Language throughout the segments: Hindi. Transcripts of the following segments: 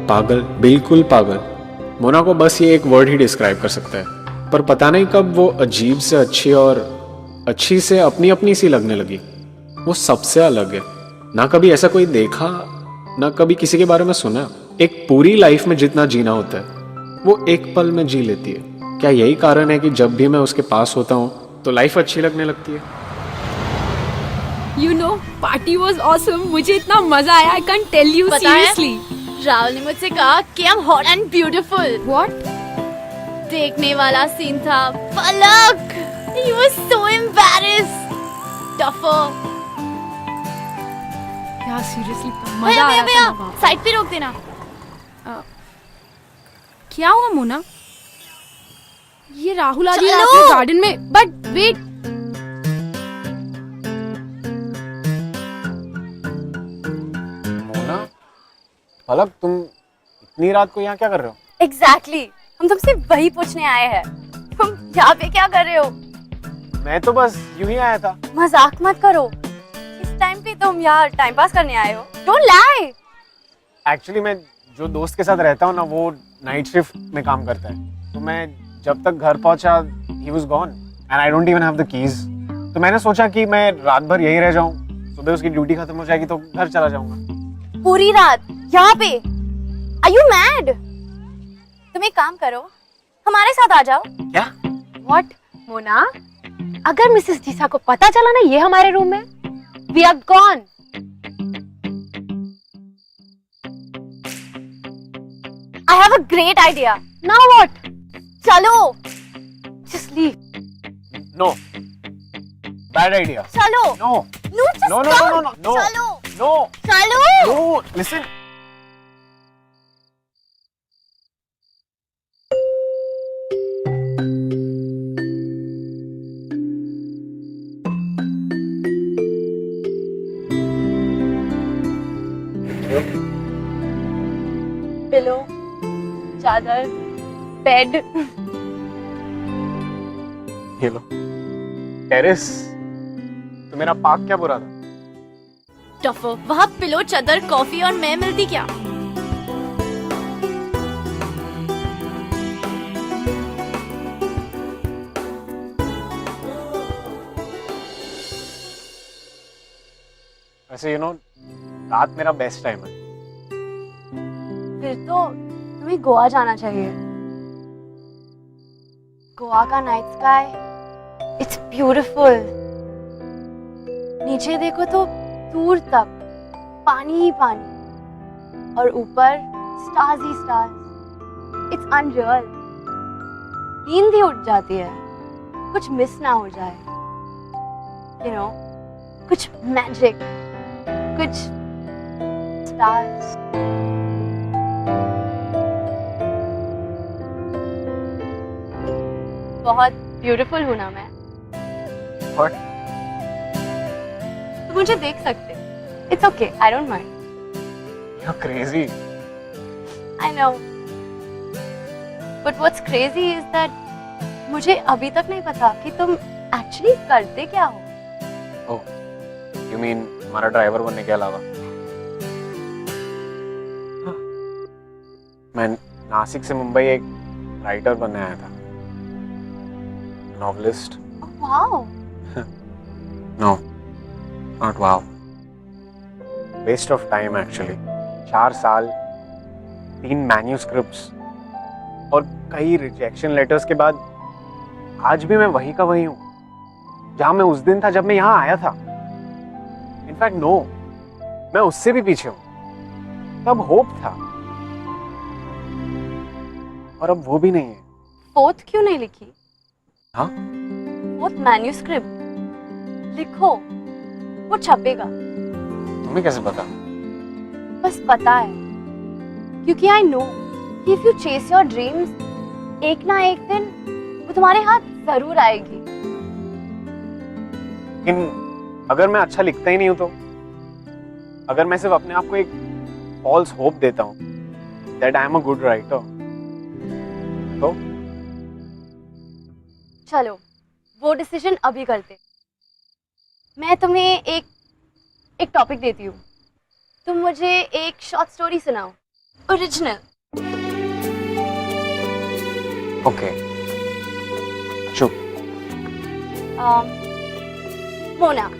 पागल, बिल्कुल पागल। मोना को बस ये एक वर्ड ही डिस्क्राइब कर सकता है, पर पता नहीं कब वो अजीब से अच्छी और अच्छी से अपनी अपनी सी लगने लगी। वो सबसे अलग है, ना कभी ऐसा कोई देखा, ना कभी किसी के बारे में सुना। एक पूरी लाइफ में जितना जीना होता है वो एक पल में जी लेती है। क्या यही कारण है कि जब भी मैं उसके पास होता हूँ तो लाइफ अच्छी लगने लगती है? You know, party was awesome. मुझे इतना मजा आया, I can't tell you पता है? seriously. राहुल ने मुझसे कहा कि I'm hot and beautiful. What? देखने वाला सीन था। पलक! You were so embarrassed. Tougher. यार seriously मजा भैया आ भैया रहा भैया, था वहाँ। साइड पे रोक देना। क्या हुआ मोना? ये राहुल आ गया चलो! अपने गार्डन में, बट वेट। मोना, पलक, तुम इतनी रात को यहाँ क्या कर रहे हो? Exactly. हम तुमसे वही पूछने आए हैं। तुम यहाँ पे क्या कर रहे हो? मैं तो बस यूं ही आया था। मजाक मत करो। इस टाइम पे तुम यहाँ टाइम पास करने आए हो? Don't lie. एक्चुअली मैं जो दोस्त के साथ रहता हूँ ना, वो नाइट शिफ्ट में काम करता है, तो मैं जब तक घर पहुंचा he was gone and I don't even have the keys. तो मैंने सोचा कि मैं रात भर यहीं रह जाऊं, सुबह उसकी ड्यूटी खत्म हो जाएगी तो घर चला जाऊंगा। पूरी रात यहाँ पे? Are you mad? तुम एक काम करो, हमारे साथ आ जाओ। क्या? What? मोना, अगर मिसेस जीसा को पता चला ना ये हमारे रूम में, we are gone. I have a great idea. Now what? चलो. Just leave. No, bad idea. चलो. No No, just no no come. No no चलो. नो चलो. No, listen. पिलो, चादर, बेड. ये लो। टेरेस, तो मेरा पार्क क्या बुरा था? टफो, वहाँ पिलो, चादर, कॉफी और मैं मिलती क्या? वैसे रात मेरा बेस्ट टाइम है। फिर तो तुम्हें गोवा जाना चाहिए। गोवा का नाइट स्काई, इट्स ब्यूटीफुल। नीचे देखो तो दूर तक पानी ही पानी, और ऊपर stars he stars. It's unreal. नींद ही उठ जाती है, कुछ मिस ना हो जाए। कुछ मैजिक, कुछ स्टार्स। बहुत ब्यूटीफुल हूँ ना मैं? What? तुम मुझे देख सकते। It's okay, I don't mind. You're crazy. I know. But what's crazy is that मुझे अभी तक नहीं पता कि तुम actually करते क्या हो। Oh, you mean हमारा ड्राइवर बनने के अलावा? मैं नासिक से मुंबई एक राइटर बनने आया था, novelist. Wow. No, not wow. Waste of time actually. 4 साल, 3 मैन्यूस्क्रिप्ट्स और कई रिजेक्शन लेटर्स के बाद आज भी मैं वही का वही हूँ जहाँ मैं उस दिन था जब मैं यहाँ आया था। इनफैक्ट नो, मैं उससे भी पीछे हूँ। तब होप था और अब वो भी नहीं है। फोर्थ क्यों नहीं लिखी? हाँ? फोर्थ मैन्यूस्क्रिप्ट लिखो, वो छपेगा। तुम्हें कैसे पता? बस पता है, क्योंकि आई नो कि if you chase your dreams, एक ना एक दिन वो तुम्हारे हाथ जरूर आएगी। लेकिन अगर मैं अच्छा लिखता ही नहीं हूं तो, अगर मैं सिर्फ अपने आप को एक फॉल्स होप देता हूं that I am a good writer, तो चलो वो डिसीजन अभी करते। मैं तुम्हें एक टॉपिक देती हूँ, तुम मुझे एक शॉर्ट स्टोरी सुनाओ। ओरिजिनल। ओके, चुप। Mona.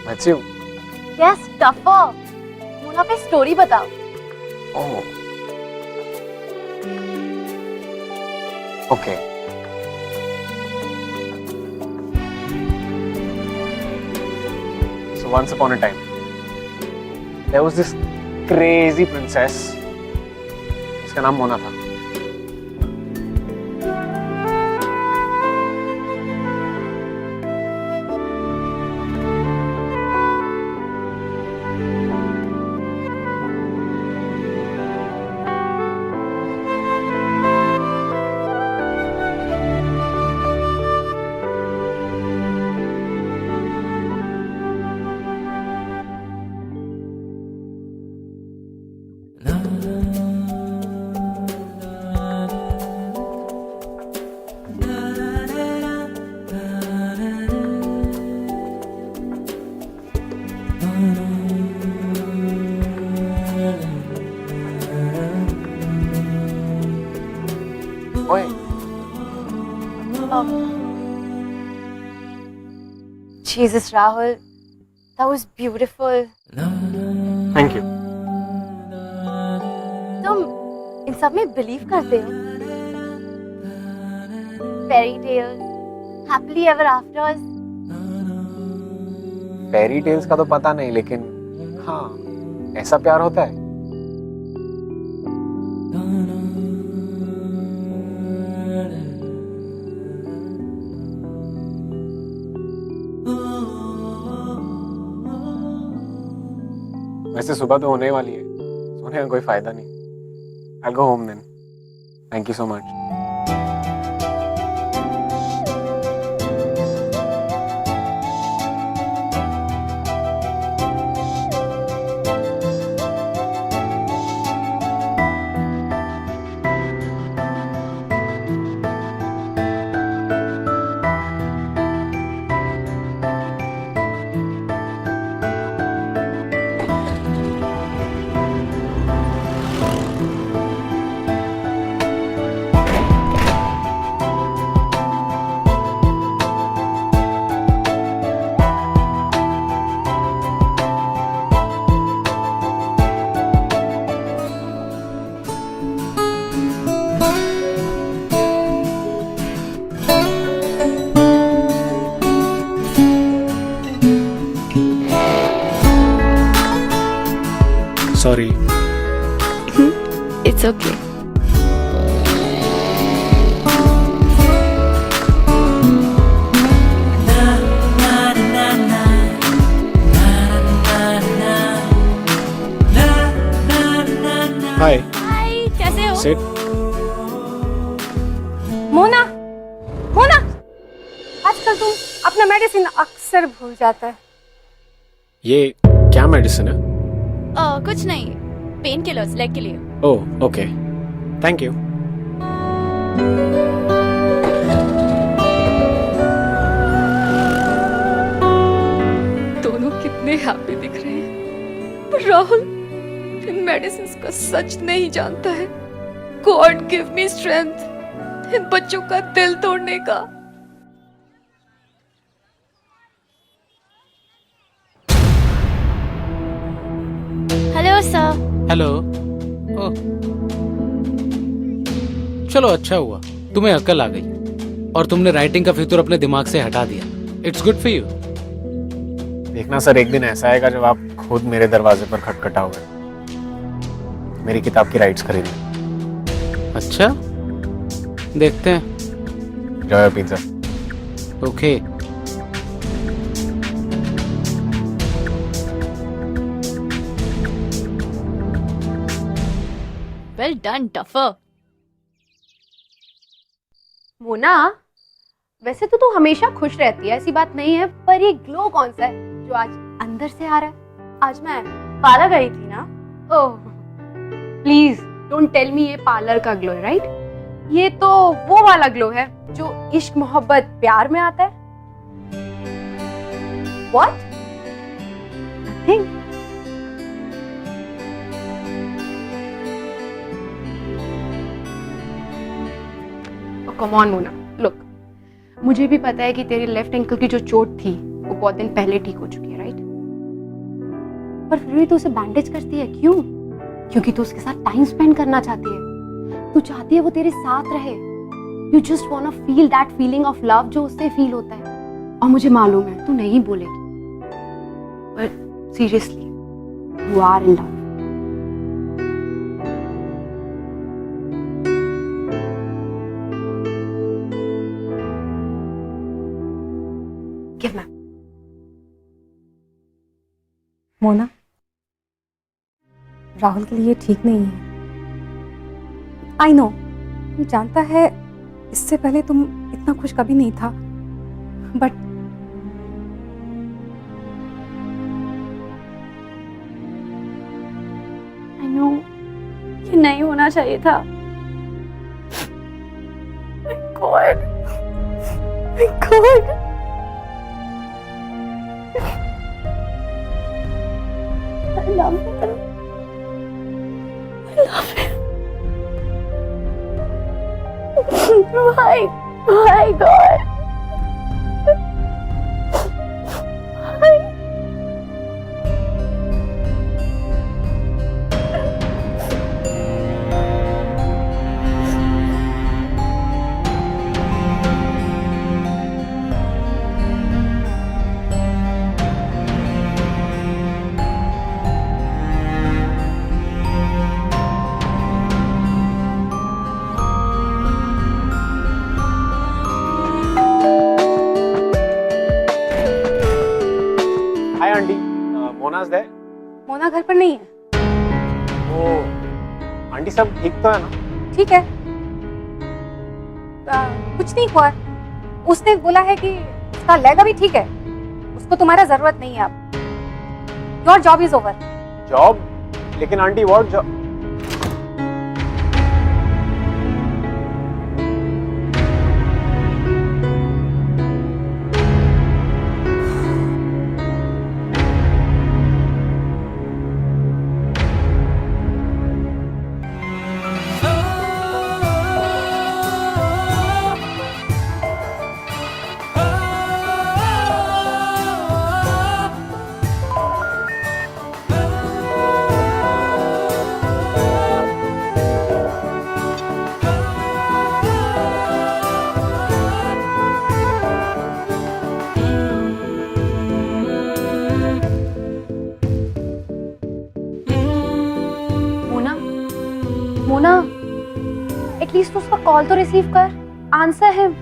That's you. Yes, tougher. Mona पे स्टोरी बताओ। Oh. Okay. So once upon a time, there was this crazy princess. इसका नाम मोना था। ओए, Jesus, Rahul, that was beautiful. thank you. तुम इन सब में बिलीव करते हो? Fairy tales, happily ever afters. Fairy tales का तो पता नहीं, लेकिन हाँ, ऐसा प्यार होता है। वैसे सुबह तो होने वाली है, सोने का कोई फायदा नहीं। I'll go home then. Thank you so much. Sorry. It's okay. Hi. हाय, कैसे हो? Sit. मोना, मोना, आजकल तुम अपना मेडिसिन अक्सर भूल जाता है। ये क्या मेडिसिन है? कुछ नहीं, पेन किलर्स लेग के लिए। ओह, ओके। Thank you. दोनों कितने हैप्पी दिख रहे हैं, पर राहुल इन मेडिसिन का सच नहीं जानता है। God give me strength in बच्चों का दिल तोड़ने का। Hello sir. हेलो। ओह, चलो अच्छा हुआ तुम्हें अक्ल आ गई और तुमने राइटिंग का फितूर अपने दिमाग से हटा दिया। It's good for you. देखना सर, एक दिन ऐसा आएगा जब आप खुद मेरे दरवाजे पर खटखटाओगे, मेरी किताब की राइट्स खरीदनी। अच्छा, देखते हैं। Enjoy your pizza. Okay. Well done tougher. Mona, वैसे तो तू हमेशा खुश रहती है, ऐसी बात नहीं है, पर ये ग्लो कौन सा है जो आज अंदर से आ रहा है? आज मैं पार्लर गई थी ना। ओह, प्लीज डोंट टेल मी ये पार्लर का ग्लो है, राइट? ये तो वो वाला ग्लो है जो इश्क मोहब्बत प्यार में आता है। What? Nothing. Come on Mona, look, मुझे भी पता है कि तेरे लेफ्ट एंकल की जो चोट थी वो बहुत दिन पहले ठीक हो चुकी है, राइट? पर फिर भी तू उसे बैंडेज करती है, क्यों? क्योंकि तू उसके साथ टाइम स्पेंड करना चाहती है, तू चाहती है वो तेरे साथ रहे। You just want to feel that feeling of love जो उससे फील होता है। और मुझे मालूम है तू नहीं बोलेगी, पर seriously you are in love. Give me. Mona, Rahul के लिए ठीक नहीं है। आई नो, तुम जानता है इससे पहले तुम इतना खुश कभी नहीं था, बट आई नो ये नहीं होना चाहिए था। God. God. I love him. I love him. Why? Why, God? Why? Hi aunty, Mona's there? Mona घर पर नहीं है। ओ आंटी, सब ठीक तो है ना? ठीक है, कुछ नहीं हुआ। उसने बोला है कि उसका लेग अभी ठीक है, उसको तुम्हारा जरूरत नहीं है अब। Your job is over. Job? लेकिन aunty what job? Mona, at least उसका कॉल तो रिसीव कर, आंसर हिम।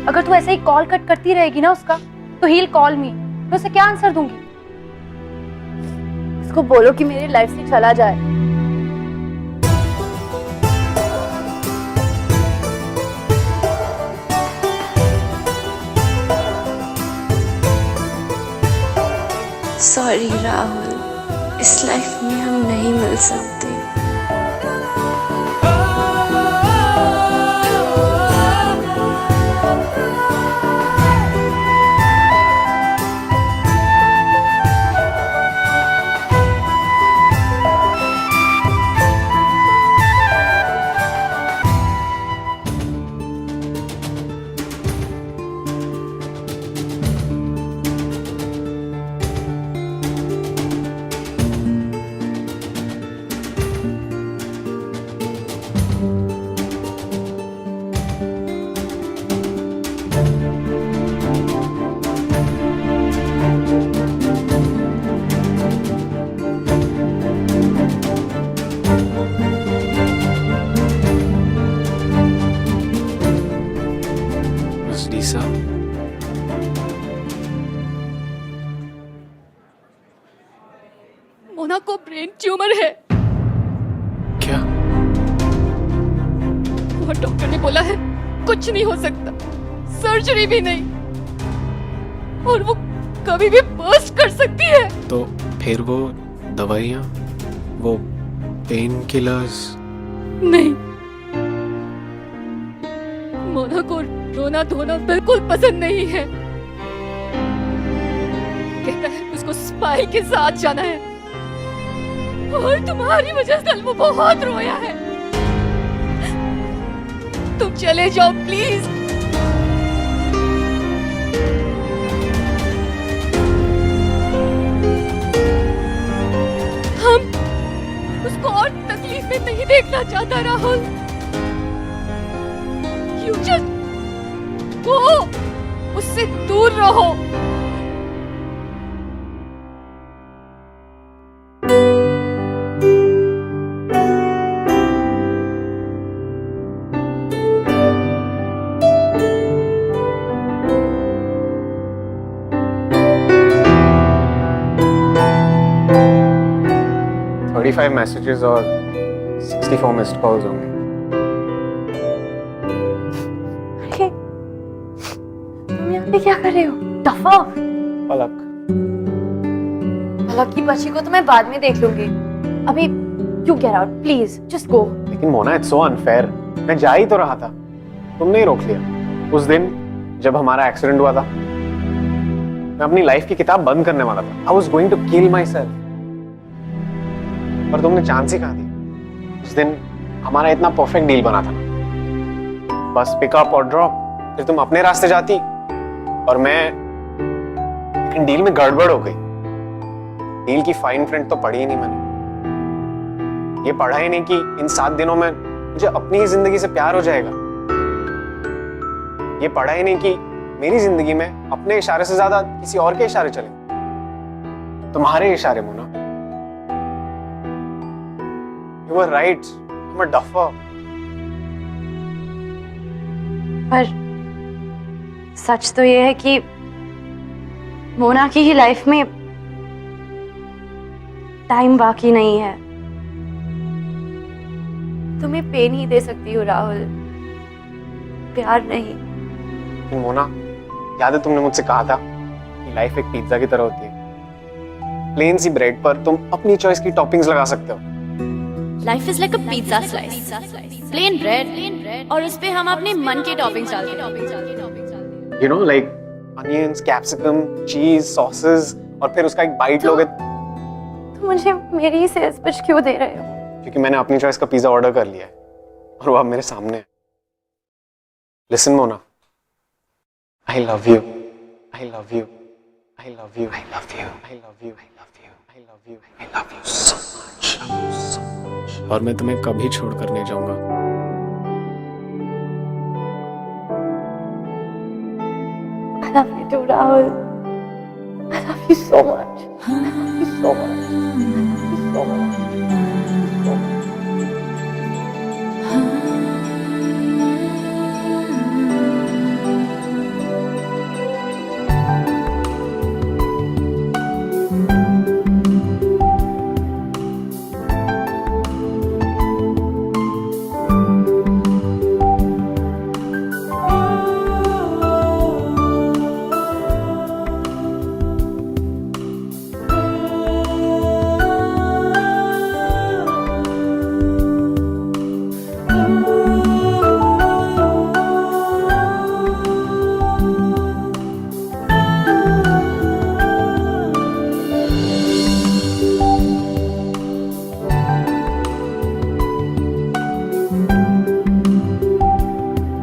अगर तू ऐसे ही कॉल कट करती रहेगी ना उसका, तो ही विल कॉल मी, मैं उसे क्या आंसर दूंगी? उसको बोलो कि मेरी लाइफ से चला जाए। सॉरी राहुल, इस लाइफ में हम नहीं मिल सकते। मोना को ब्रेन ट्यूमर है। क्या? और डॉक्टर ने बोला है कुछ नहीं हो सकता, सर्जरी भी नहीं, और वो कभी भी बर्स्ट कर सकती है। तो फिर वो दवाइयाँ, वो पेन किलर्स? नहीं, मोना को रोना धोना बिल्कुल पसंद नहीं है। कहता है उसको स्पाई के साथ जाना है, और तुम्हारी वजह से वो बहुत रोया है। तुम चले जाओ प्लीज। हम उसको और तकलीफ में नहीं देखना चाहता राहुल। You just go, उससे दूर रहो। फाइव मैसेजेस और 64 मिस्ड कॉल्स होंगे। अरे, तुम यहाँ पे क्या कर रहे हो? दफा। पलक, पलक की बच्ची को तो मैं बाद में देख लूंगी। अभी you get out please, just go. लेकिन मोना इट्स सो अनफेयर। मैं जा ही तो रहा था, तुमने ही रोक लिया। उस दिन जब हमारा एक्सीडेंट हुआ था, मैं अपनी लाइफ की किताब बंद करने वाला था। I was going to kill my myself तुमने चांस ही कहा दी। उस दिन हमारा इतना परफेक्ट डील बना था, बस पिकअप और ड्रॉप। फिर तुम अपने रास्ते जाती और मैं डील में गड़बड़ हो गई। डील की फाइन प्रिंट तो पढ़ी ही नहीं मैंने। ये पढ़ा ही नहीं कि इन 7 दिनों में मुझे अपनी ही जिंदगी से प्यार हो जाएगा। ये पढ़ा ही नहीं कि मेरी जिंदगी में अपने इशारे से ज्यादा किसी और के इशारे चले। तुम्हारे इशारे Mona. You were right. I'm a duffer. पर सच तो ये है कि मोना की ही लाइफ में टाइम बाकी नहीं है। तुम्हें पेन ही दे सकती हूँ राहुल, प्यार नहीं। लेकिन मोना, याद है तुमने मुझसे कहा था कि लाइफ एक पिज्जा की तरह होती है। प्लेन सी ब्रेड पर तुम अपनी चॉइस की टॉपिंग्स लगा सकते हो। Life is like a pizza slice, plain bread, और उस पे हम अपने मन के टॉपिंग्स डालते हैं। You know, like onions, capsicum, cheese, sauces, और फिर उसका एक बाइट लोगे। तुम मुझे मेरी ही सेल्स पिच क्यों दे रहे हो? क्योंकि मैंने अपनी चॉइस का पिज्जा ऑर्डर कर लिया है और वो अब मेरे सामने है। Listen Mona, I love you, I love you, I love you, I love you, I love you, I love you, I love you, I love you so much, so much। और मैं तुम्हें कभी छोड़कर नहीं जाऊंगा। I love you too, Rahul. I love you so much. I love you so much.